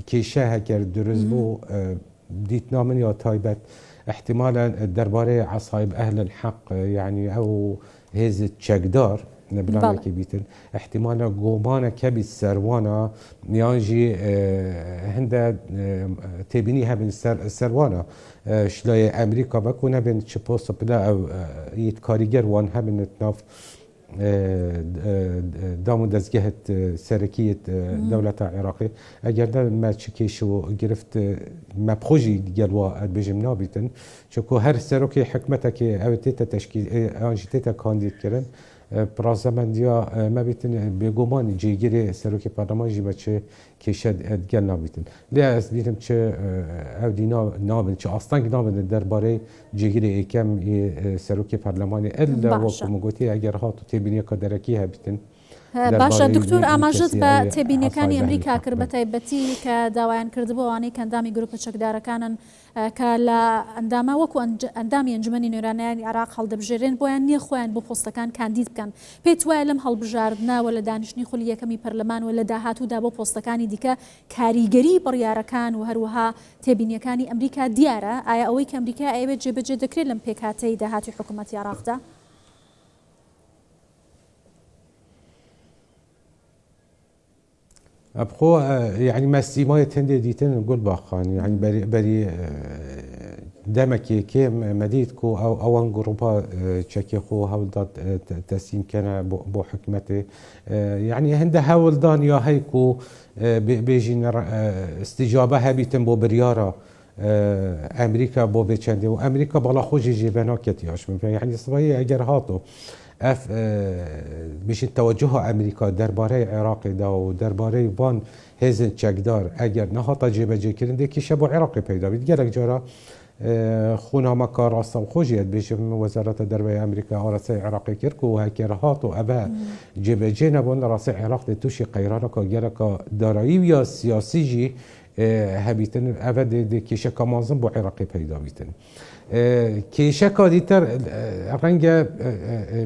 [SPEAKER 2] کیشه هکر درست بو دیت نامن یا تایبت احتمالا درباره عصايب اهل الحق يعني او هز تشقدار نبلانا كبيتن احتمالا قومانا كبي السروانا يانجي هندا تبنيها بين السروانا شلاي امريكا بكون بين تشبوس بلا او يتكاريجر وان هم نتناف دامو دزگهت سرکیت دولت عراقی اگر ده ما چکیشو گرفت مبخوجی دیگروا بجم نابیتن چکو هر سرکی حکمت که او تیتا تشکیل آنجی تیتا کاندید کرن برازمندیا ما بیتن بگمان جیگیری سروک پارلمان جی بچه کشد ادگل نبیتن لی از دیدم چه او دینا نابن چه اصلا نابن درباره جیگیری ایکم سروک پارلمانی الا وقت مگوتی اگر هاتو تبینی کدرکی هبیتن
[SPEAKER 1] باشە دکتۆر ئاماژەت بە تێبینیەکانی ئەمریکا کرد بە تایبەتی کە داوایان کردبووانەی کە ئەندامی گروپە چەکدارەکانن کە لە ئەندامە وەکو ئەندامی ئەنجومەنی نوێرانیانی عراق هەڵدەبژێرێن بۆیان نییە خۆیان بۆ پۆستەکان کاندید بکەن پێت وایە لەم هەڵبژاردنەوە لە دانیشتنی خولی یەکەمی پەرلەمان و لە داهاتوودا بۆ پۆستەکانی دیکە کاریگەری بڕیارەکان و هەروەها تێبینیەکانی ئەمریکا دیارە ئایا ئەوەی کە ئەمریکا ئەوێت جێبەجێ دەکرێت لەم پێکهاتەی داهاتوی حکوومەتی عراقدا؟
[SPEAKER 2] ابخو يعني ما استيماية تندي ديتن نقول باخان يعني بري دمك كي مديدكو او اوان جروبا تشكي خو هاول داد تسين كان بو حكمته يعني هند هاول دان يا هيكو بيجين استجابه هبيتن بو بريارا امريكا بو بيچنده و امريكا بالا خوجي جيبنا كتياش يعني صباحي اگر هاتو اف بيش توجه امريكا درباره عراق دا و درباره وان هزن چکدار اگر نهاتا جيبجي كرنده كي شبو عراقي پیدا بيد گلک جارا خونامكا راستا و خوجيت بيشم وزارة درباره امريكا راسي عراقي كركو و هكر هاتو ابا جيبجي نبون راسي عراق دي توشي قيرانكا گلكا دارایی یا سیاسی جي هبيتن ابا دي كيشا كمانزن بو عراقي پیدا بيتن کیشه کادیتر رنگ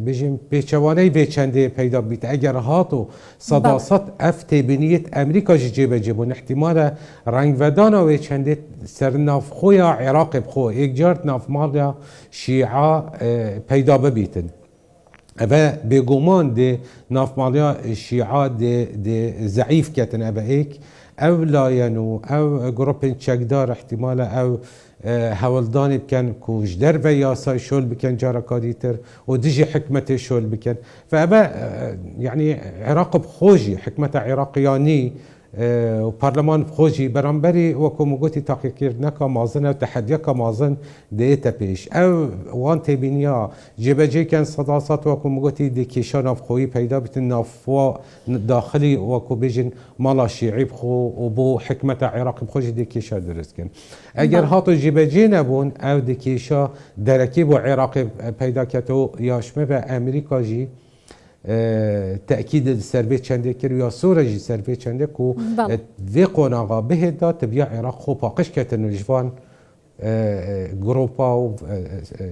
[SPEAKER 2] بجیم پیچوانه بیچنده پیدا بیت اگر هاتو صداست افت بنیت امریکا جیبه جبون احتمال رنگ ودانا بیچنده سر ناف خویا عراق بخو یک جارت ناف مالیا شیعه پیدا ببیتن ابا بگمان ده ناف مالیا شیعه ده ضعیف کتن ابا ایک او لاینو او گروپن چکدار احتمال او هولدانی بکن کوش در و یاسای شول بکن جارا کادیتر و دیجی حکمت شول بکن فابا يعني عراق بخوجي حكمة عراقياني وبرلمان بخوجي برانبري وكو مقوتي تحقيقنا مازن وتحديا كمازن ديتا بيش او وان تبينيا جيبجي كان صداصات وكو مقوتي دي كيشان بخوي بيدا بتنافوا داخلي وكو بيجن مالا شيعي بخو وبو حكمة عراق بخوجي دي كيشا درس كن اگر هاتو جيبجي نبون او دي كيشا دركي بو عراق بيدا كتو ياشمه بأمريكا جي تأكيد السربيت چنده كر یا سورجي سربيت چنده كو في قناغا بهدا تبيع عراق خو باقش كتن جوان جروبا و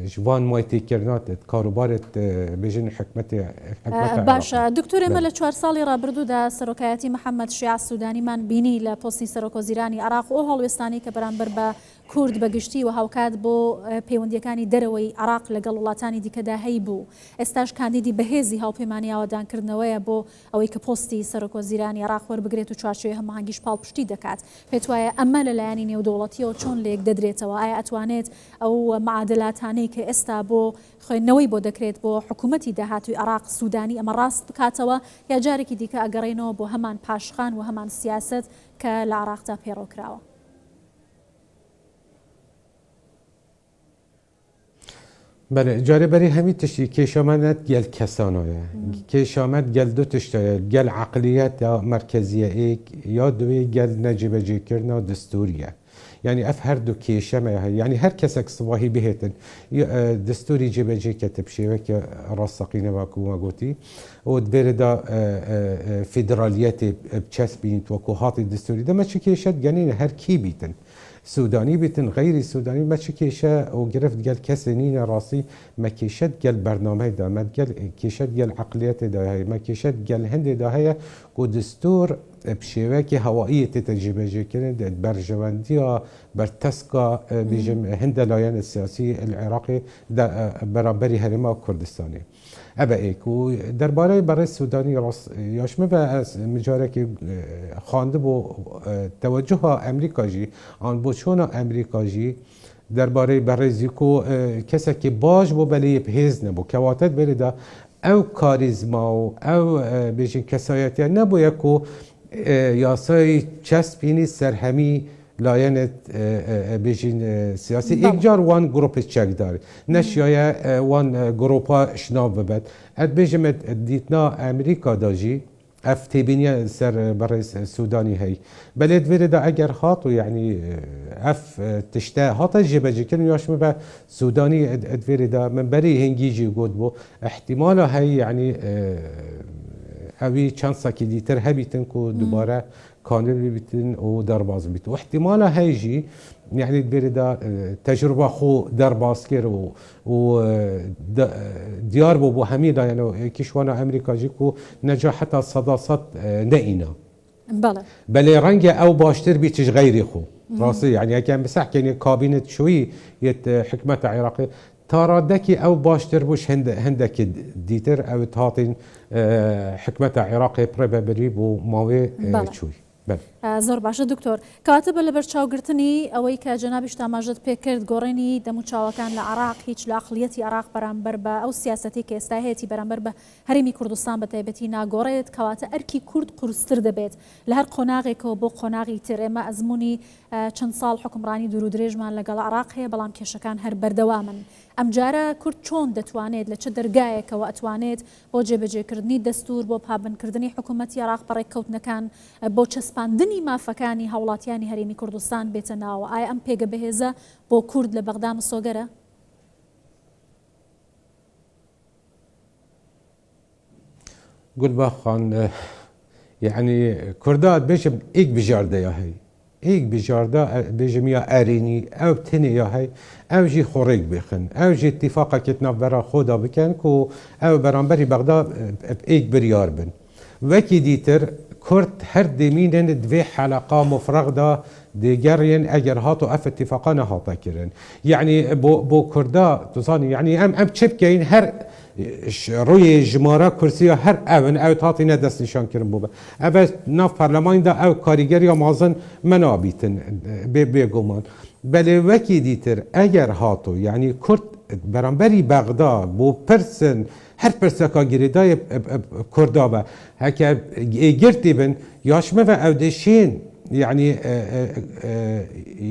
[SPEAKER 2] جوان مايتي كرنات كاروبارت بيجن حكمتي
[SPEAKER 1] باشا دكتور مل 4 ساڵی ڕابردوودا سەرۆکایەتی محەممەد شیع سوودانیمان بینی لە پۆستی سەرۆکۆزیرانی عراق و هەڵوێستانی کە بەرامبەر بە کورد بەگشتی و هاوکات بۆ پەیوەندیەکانی دەرەوەی عراق لەگەڵ وڵاتانی دیکەدا هەی بوو ئێستاش کاندیدی بەهێزی هاوپەیمانی ئاوادانکردنەوەیە بۆ ئەوەی کە پۆستی سەرۆکۆزیرانی عراق وەربگرێت و چوارچێوەی هەماهەنگیش پاڵپشتی دەکات پێت وایە ئەمە لەلایەنی نێودەوڵەتیەوە چۆن لێک دەدرێتەوە ئایا ئەتوانێت ئەو معادلاتانەی کە ئێستا بۆ خوێندنەوەی بۆ دەکرێت بۆ حکوومەتی داهاتووی عراق سوودانی ئەمە ڕاست بکاتەوە یا جارێکی دیکە ئەگەڕێنەوە بۆ هەمان پاشخان و هەمان سیاست کە لە عراقدا پێڕۆکراوە
[SPEAKER 2] بله جاری برای همین تشتی کشامت گل کسانایه کشامت گل دو تشتایه گل عقلیت یا مرکزیه ایک یا دوی گل نجیب جی کرنا دستوریه يعني اف هر دو كيشمه يعني هر كسك صباحي بهتن دستوري جبجي كتب شيء راسقين باكو ما قلتي ودبردا فيدراليتي بتشسبين توكو هاتي الدستوري ده ما كيشت جنين هر كي بيتن سوداني بيتن غير سوداني ما كيشة وقرفت قال كسنين راسي ما كيشت قال برنامج ده ما قال كيشت قال عقليات ده هي ما كيشت قال هند ده هي ودستور بشبكة هوائية تتجيبجي كده برجوانديا برتسكا بيجم هند لاين السياسي العراقي برابري هرما كردستاني ابا ايك ودرباره برای السوداني راس ياشمه و مجارك خوانده بو توجه امریکا جی آن بو چون امریکا جی درباره برای زیکو کسی که باش بو بلی بهز نبو کواتت برده او کاریزما او بیشین کسایتی نبو یکو یاسای چسبینی سرهمی لایەنێت بێژین سیاسی ئێکجار وان گروپی چەک داری نەشایە وان گروپا شناو ببێت ئەت بێژمت دیتنا ئەمریکا داژی ئەف تێبینیە سەر بەڕێز سوودانی هەی بەلێت وێرەدا ئەگەر هات و یعنی ئەف تشتە هاتە جێبەجێکردن یاشمە بە سوودانی ئەدوێرەدا من بەری هەنگیژی گوت بۆ احتیمالە هەی یعنی ئەوی چەند ساکی دیتر هەبیتن و دووبارە کانل ببیتن و دەرباز بیت و احتیمالە هەیژی یعنی بێرەدا تەجروبە خۆ دەرباز کرد و دیار بوو بۆ هەمیدا یعنی کیشوانە ئەمریکاژی و نەجا حتا سەداسەد نەئینە بەلێ ڕەنگە ئەو باشتر بیتش غەیری خۆ ڕاستی یعنی ئەگەن بسەحکەنی کابینێت شووی یەت حکومەتە عێراقی تاڕادەکی ئەو باشتر بووش هەندێکی دیتر ئەوت هاتین حکومەتە عێراقی پڕێبەبری بۆ ماوێ چووی
[SPEAKER 1] زۆر باشە دکتۆر کاتە بە لە بەرچاوگرتنی ئەوەی کە جەنابیش تاماژەت پێکرد گۆڕێنی دەموچاوەکان لە عراق هیچ لە ئەقلیەتی عراق بەرامبەر بە ئەو سیاسەتی کە ئێستا هەیەی بەرامبەر بە هەرێمی کوردستان بە تایبەتی ناگۆڕێت کەواتە ئەرکی کورد قورستر دەبێت لە هەر قۆناغێکەوە بۆ قۆناغی تر ئێمە ئەزمموی چەند ساڵ حکومڕانی دوور و درێژمان لەگەڵ عراق هەیە بەڵام کێشەکان هەر بەردەوامن ئەمجارە کورد چۆن دەتوانێت لە چه دەرگایەکەوە ئەتوانێت بۆ جێبەجێکردنی دەستور بۆ پابندکردنی حکوومەتی عراق بەڕێککەوتنەکان بۆ چەسپاندنی مافەکانی هاوڵاتیانی هەرێمی کوردستان بێتە ناوە ئایا ئەم پێگە بەهێزە بۆ کورد لە بەغدام سۆگەرە؟
[SPEAKER 2] گولباخان یعنی کوردات بێژم ئیک بژاردەیە هەی ئیک بژاردا بێژم یا ئەرینی ئەو تنێ یا هەی ئەو ژی خۆڕێک بخن ئەو ژی اتفاقەکێت ناوبەرا خۆدا بکەن و ئەو بەرامبەری بەغدا ئیک بریار بن وەکی دیتر کورد هەر دێمینن دوێ حەلەقا مفرەغدا دێگەڕێن ئەگەر هات و ئەف اتفاقا نەهاتەکردن یعنی بۆ کوردا توزانی یعنی ئەم چ بکەین هەر ڕووی ژمارە کورسیە هەر ئەون ئەو هاتینە دەستنیشانکردن بوو بە ئەvە ناو پەرلەمانیدا ئەو کاریگەریە مازن منابیتن بێگومان بەلێ وەکی دیتر ئەگەر هاتو یعنی کورد بەرامبەری بەغدا بۆ پرسن هەر پرسەکە گیرێدای کوردا بە هەکە گرتی بن یاشمەوە ئەو دەشین یعنی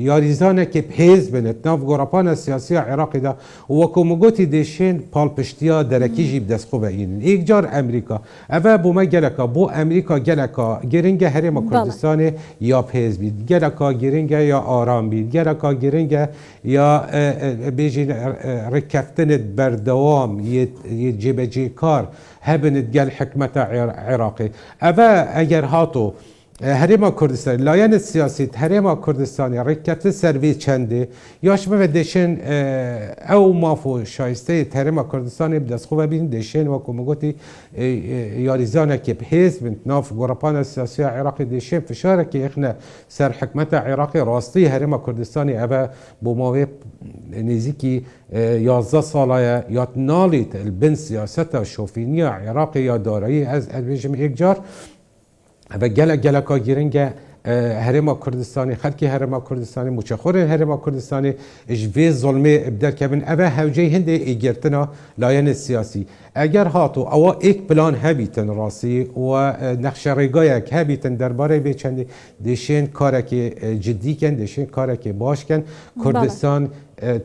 [SPEAKER 2] یاریزانێکی پێز بنێت ناو گۆڕاپانە سیاسیە عێراقیدا وەکو مگوتی دێشێن پاڵپشتیا دەرەکیژی بدەستخۆ بەئینن ئێکجار ئەمریکا ئەvە بۆمە گەلەکە بۆ ئەمریکا گەلەکە گرنگە هەرێمە کوردستانê یا پێز بیت گەلەکە گرنگە یا ئارام بیت گەلەکە گرنگە یا بێژین ڕێککەفتنت بەردەوام یە جێبەجێکار هەبنت گەل حکومەتە عێراقی ئەvە ئەگەر هاتۆ هەرێما کوردستان لایەنە سیاسیت هەرێما کوردستانی ڕێککەفتن سەروێ چەندێ یاشمەوە دێشێن ئەو ماف و شایستەی هەرێما کوردستانی بدەستخۆ ببین دێشێن وەکو مگوتی یاریزانێکی پێز بن ناو گۆڕاپانە سیاسیە عێراقی دێشێن فشارێکی یەخنە سەر حکومەتە عێراقی ڕاستی هەرێما کوردستانی ئەvە بۆ ماوەی نزیکی 11 ساڵایە یاد ناڵیت بن سیاسەتە شۆفینیە عێراقی یا دارایی ئەز ئەبێژم یەکجار ئەvە geleka giringe herêma Kurdistanê xelkê herêma Kurdistanê mûçexorên herêma Kurdistanê ji vê zolmê derkevin ev hewceyê hindê êgirtina layên siyasî eger hat û ewa êk plan hebîtin rasî û nexşerêgayek hebîtin derbarê vê çendê dêşên karekê ciddîken dêşên karekê başken Kurdistan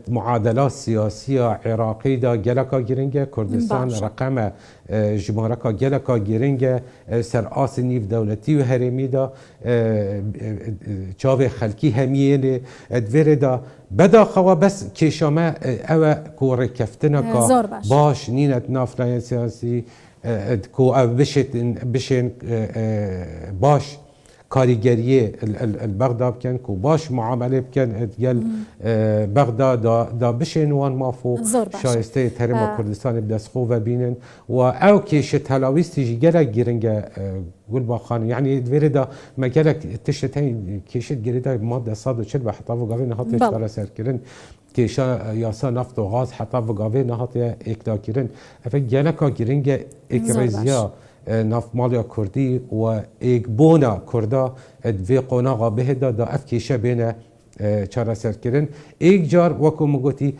[SPEAKER 2] معادلات سیاسیە عێراقیدا geleka giringe Kurdistan reqeme jimareka geleka giringe ser asê nîv dewletî û herêmî da çavê xelkî hemiyê divêrê da bedaxewa bes kêşame ew e ku rêkeftineka baş nînet naflayên siyasî ku ev bişên baş کاریگریه البغدا بکن کو باش معامله بکن گل بغدا دا بشین وان مافو شایسته ترم کردستان بدسخو و بینن و او کیشت هلاویستی گله گیرنگه گل باخان یعنی دویره دا مگله تشتین کیشت گریدا ماده 140 و حتی و گاوی نهات اشترا سر کردن کیشا یاسا نفت و غاز حتی و گاوی نهات اکدا کردن افک گله کا گیرنگه اکرزیا ناف مالیا کردی و ایک بونا کردا دوی قناغا بهدا دا اف کیشه بینه چاره سر کردن ایک جار وکو مگوتی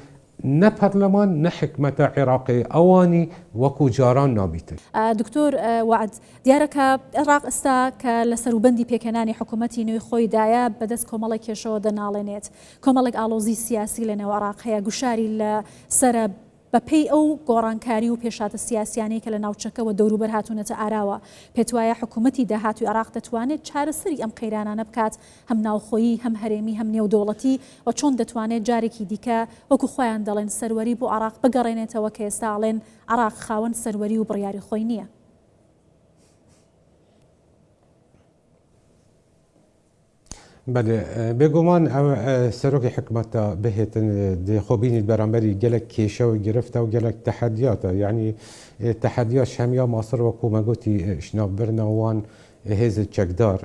[SPEAKER 2] نه پارلمان نه حکمت عراقی اوانی وکو جاران نابیتن.
[SPEAKER 1] دکتۆر وعد دیارەکە عێراق ئێستا کە لە سەروبەندی پێکەنانی حکوومەتی نوێی خۆی دایە بەدەست کۆمەڵێک کێشەوە دەناڵێنێت کۆمەڵێک ئالۆزی سیاسی لەنێو عێراق هەیە گوشاری لە سرە بەپێی ئەو گۆڕانکاری و پێشاتە سیاسیانەی کە لە ناوچەکەەوە دەوروبەر هاتوونەتە ئاراوە پێت وایە حکوومەتی داهاتوی عێراق دەتوانێت چارەسەری ئەم قەیرانانە بکات هەم ناوخۆیی هەم هەرێمی هەم نێودەوڵەتی و چۆن دەتوانێت جارێکی دیکە وەکو خۆیان دەڵێن سەروەری بۆ عێراق بگەڕێنێتەوە کە ئێستا ئاڵێن عێراق خاوەن سەروەری و بڕیاری خۆی نییە.
[SPEAKER 2] بله بگومان سروک حکمت بهتن دی خوبینی برانبری گلک کیشه و گرفته و گلک تحدیات یعنی تحدیات شمیا مصر و کومگوتی شناب برنوان هز چکدار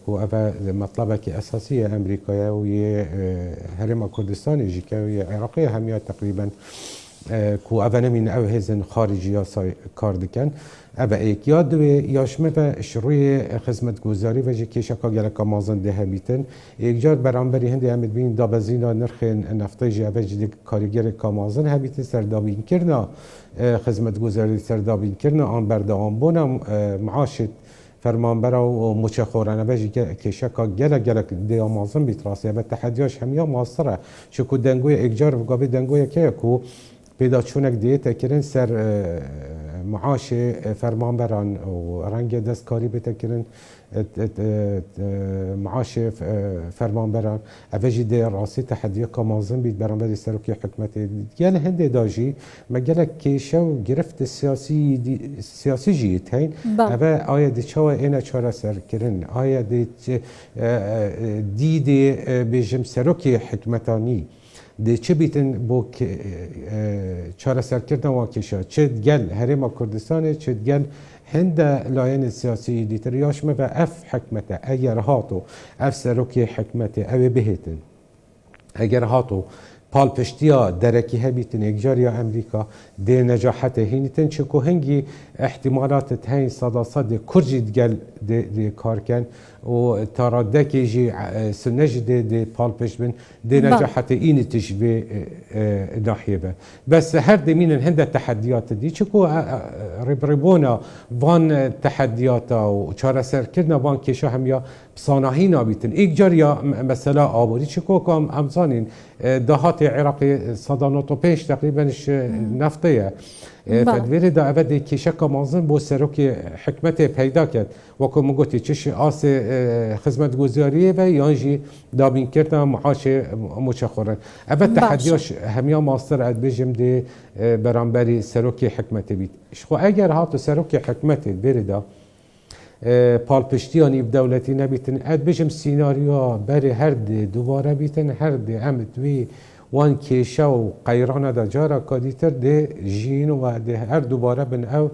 [SPEAKER 2] کو اوه مطلبه که اساسی امریکایی و هرم کردستانی جی که عراقی همیا تقریبا کو اوه نمین او هزن خارجی ها کار دکن اوه ایک یاد و یاشمه و شروع خدمت گذاری و جی کشکا گلک مازن ده همیتن ایک جار برانبری هنده همید بین دابزینا نرخ نفتی جی اوه جی کارگر کامازن همیتن سردابین کرنا خدمت گذاری سردابین کرنا آن بردهان بونا معاشت فرمانبر و مچخورانه بجی که شکا گلک دیامازن بیت راسیه و تحدیاش همیا ماستره شکو دنگوی اکجار و گابی دنگوی که کو پیدا چونک دیت کرن سر معاش فرمانبران و رنگ دستکاری بتکرن معاش فرمانبران اوجی دی راسی تحدی کامازن بید برانبر سروکی حکمت گل هنده داجی مگلک کیشه و گرفت سیاسی جیت هین اوه آیا دی چاوه اینا چاره سر کرن آیا دی بیجم سروکی حکمتانی دی چه بیتن بو چاره سر کردن واکشا چه گل هرم کردستانه چه گل هند لاین سیاسی دیتریاش ما و اف حکمته اگر هاتو اف سروکی حکمته او بهتن اگر هاتو پال پشتیا درکی هبیتن اگجاریا امریکا دی نجاحت هینتن چکو هنگی احتمالات هین صد کرجی دگل دی کارکن و تارادکی جی سنج دی پال پشت بن دی نجاحت این تشبه ناحیه به بس هر دمینن هند تحدیات دی چکو ربونا وان تحدیات و چاره سر کردن وان کشا هم یا بصاناهی نابیتن اگجاریا مثلا آبوری چکو کام امزانین دهات عراقی صدانوتو پیش تقریبا نفطیه فدویری دا اوه کشک مازن بو سروکی حکمت پیدا کرد وکو مگوتی چش آس خدمت گذاریه و یانجی دابین کردن معاش مچخورن اوه تحدیاش همیا ماستر اد بجم دی برانبری سروکی حکمت بید خو اگر هاتو سروکی حکمت بریدا پالپشتیانی بدولتی نبیتن اد بجم سیناریو بری هر دی دوباره بیتن هر دی امت وی وان کیشه و قیرانه دا جارا کادیتر ده جین و ده هر دوباره بن او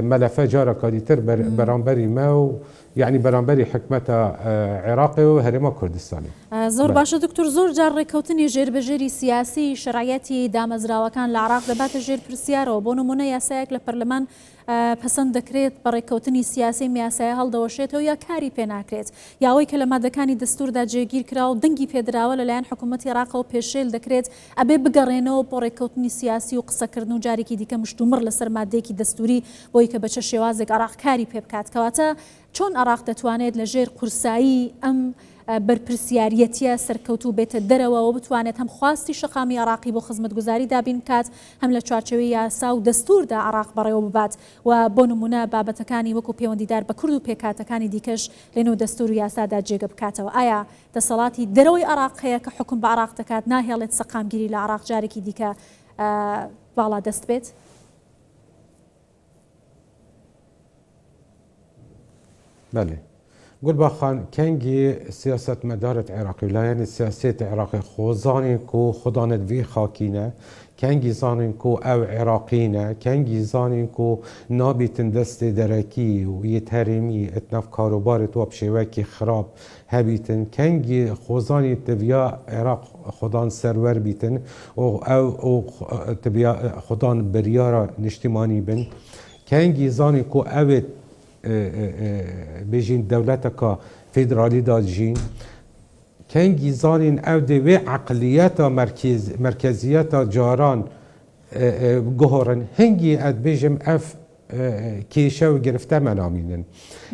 [SPEAKER 2] ملفه جارا کادیتر برانبری ما و یعنی برانبری حکمت عراقی و هرم کردستانی
[SPEAKER 1] زۆر باشە دکتۆر زۆر جار ڕێککەوتنی ژێربەژێری سیاسی شرعەتی دامەزراوەکان لە عێراق دەباتە ژێر پرسیارەوە بۆ نمونە یاسایەک لە پەرلەمان پەسەند دەکرێت بە ڕێککەوتنی سیاسی یاسایە هەڵدەوەشێتەوە یا کاری پێ ناکرێت یاوەی کە لە مادەکانی دەستوردا جێگیر کرا و دەنگی پێدراوە لەلایەن حکوومەتی عێراقەوە پێشێل دەکرێت ئەبێ بگەڕێنەوە بۆ ڕێککەوتنی سیاسی و قسەکردن و جارێکی دیکە مشتومڕ لەسەر مادەیەکی دەستوری بۆی کە بەچە شێوازێک عێراق کاری پێ بکات کەواتە چۆن عێراق دەتوانێت لە ژێر قورسایی ئەم بەرپرسیاریەتیە سەرکەوتوو بێتە دەرەوە و بتوانێت هەم خواستی شەقامی عێراقی بۆ خزمەتگوزاری دابین بکات هەم لە چوارچەوەی یاسا و دەستوردا عێراق بەڕێوە ببات و بۆ نمونە بابەتەکانی وەکو پەیوەندیدار بە کورد و پێکاتەکانی دیکەش لەنێو دەستور و یاسادا جێگە بکاتەوە ئایا دەسەڵاتی دەرەوەی عێراق هەیە کە حکم بە عێراق دەکات ناهێڵێت سەقامگیری لە عێراق جارێکی دیکە باڵا دەست بێت؟
[SPEAKER 2] بله گل خان کنگی سیاست مدارت عراقی لاین سیاست عراقی خوزانی کو خدانت وی خاکینه کنگی زانین کو او عراقینه کنگی زانین کو نابیتن دست درکی و یه تریمی اتناف کاروبار تو بشوکی خراب هبیتن کنگی خوزانی تبیا عراق خدان سرور بیتن او تبیا خدان بریارا نشتیمانی بن کنگی زانین کو اوت بيجين دولتك فيدرالي دا جين كنگی زانین او دوی عقلیت مرکزیت جاران گهرن هنگی اد بیجم اف کیشه و گرفته منامینن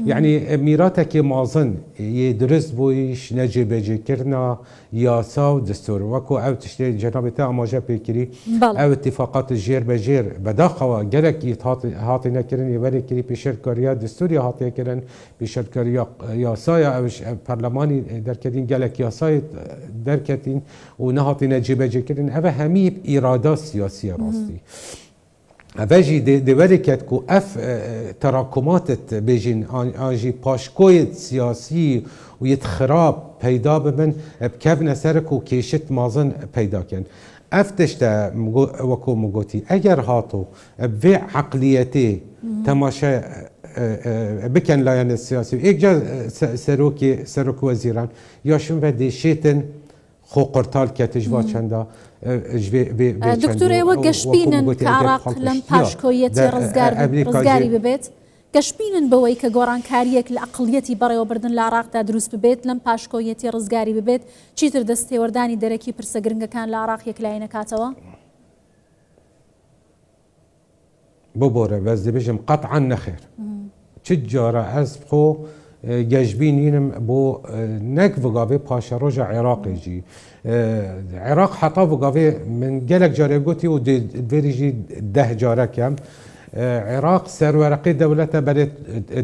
[SPEAKER 2] یعنی میراتک مازن یه درست بویش نجی بجی کرنا یاسا و دستور وکو او تشتی جنابتا اماجه پیکری او اتفاقات جیر بجیر بداخوا گلک هاتی نکرن یوری کری پیشرکاریا دستوری هاتی کرن پیشرکاریا یاسای اوش پرلمانی درکتین گلک یاسای درکتین و نه هاتی نجی بجی کرن او همی ایرادا سیاسی راستی اوجی دوری کد کو اف تراکمات بیجین آنجی پاشکوی سیاسی و یت خراب پیدا ببن بکف نسرک و کیشت مازن پیدا کن اف تشتا وکو مگوتی اگر هاتو به عقلیتی تماشا بکن لایان سیاسی ایک جا سروک وزیران یا شون به دیشیتن خو قرطال کتجوا چندا
[SPEAKER 1] دکتور ئێوە گەشتبینن کە عراق لەم پاشکۆیەتی ڕزگاری ببێت گەشتبینن بەوەی کە گۆڕانکاریەک لە عقڵیەتی بەڕێوەبردن لە عراقدا دروست ببێت لەم پاشکۆیەتی ڕزگاری ببێت چیتر دەستێوەردانی دەرەکی پرسە گرنگەکان لە عراق یەکلای نەکاتەوە؟
[SPEAKER 2] ببۆرە بەس دەبێژم قەتعا نەخێر چ جارە ئەس خۆ گەشتبینینم بۆ نەک بگاوێ پاشە ڕۆژە عێراقێژی عراق حتا بگاوێ من gelek carê gotî û dêrî jî 10 carekem Iraq serwereqê dewlete berê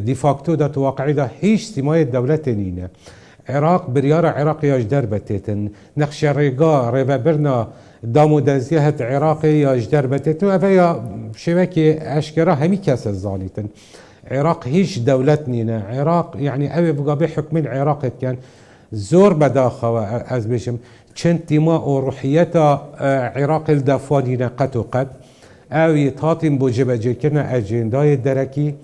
[SPEAKER 2] dîfakto da tuwaqî da hîç sîmayê dewletê nîne Iraq biryara Iraqê ji derbetêtin nexşerêga rêvebirna damûdenziya het Iraqê ya ji derbetêtin ev ya şêwekê eşkera hemî kes zanîtin Iraq hîç dewlet nîne Iraq yani ew ê bigavê hukmên Iraqê dikin zor bedaxewe ez bêjim çend tîma û ruhiyeta Iraqê li defanîne qet û qet ew yê hatîn bۆ cebecêkirina ejendayê derekî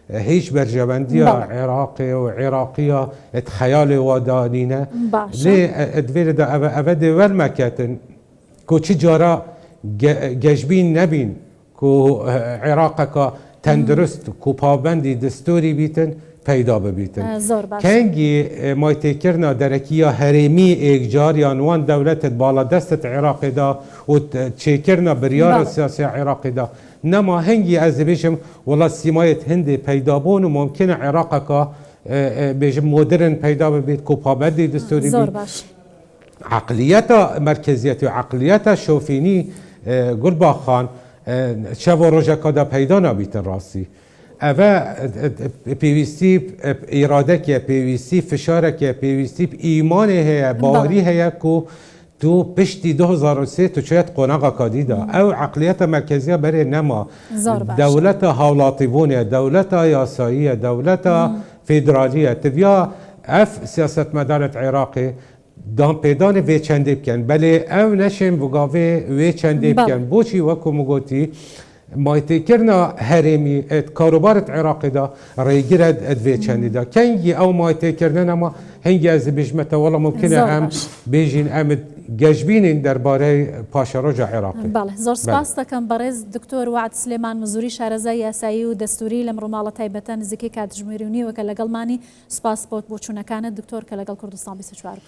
[SPEAKER 2] hîç berjevendiya Iraqê û Iraqîya et xeyalê wa danîne lê divêre de ev dê wermeketin ku çi cara gejbîn nebîn ku Iraqeka tendurist ku pabendî destûrî bîtin پیدا ببیتن کنگی مایتی کرنا درکیا هرمی اگجار یا نوان دولت بالا دست عراق دا و چه کرنا بریار سیاسی عراق دا نما هنگی از بیشم والله سیمایت هند پیدا بون و ممکن عراق کا بیشم مدرن پیدا ببید کو پابندی دستوری بید عقلیت مرکزیت و عقلیت شوفینی گلبا خان شب و روژه کدا پیدا نبیتن راستی اوه پیوستی اراده که پیوستی فشاره که پیوستی ایمان هیا باوری هیا که تو پشتی 2003 تو چاید قناقا کادیدا او عقلیت مرکزیه بره نما دولت حولاتی بونه دولت یاساییه دولت فدرالیه تبیا اف سیاست مدارت عراقی دام پیدان وی چنده بکن بله او نشیم بگاوه وی چنده بکن بوچی وکو مگوتی مایتی کرنا هرمی ات کاروبارت عراقی دا ریگیرد ادوی چندی دا کنگی او مایتی کرنا اما هنگی از بیجمتا والا ممکنه هم بیجین امد گجبینین درباره پاشاروجا عراقی
[SPEAKER 1] بله زور سپاس دکم برز دکتور وعد سلیمان مزوری شارزای یاسایی و دستوری لمرمال تایبەتە نزیکی کاتژمێری و نیوە کە لەگەڵمانی سپاس بۆ چوونەکانت دکتۆر کە لەگەڵ کوردستان 24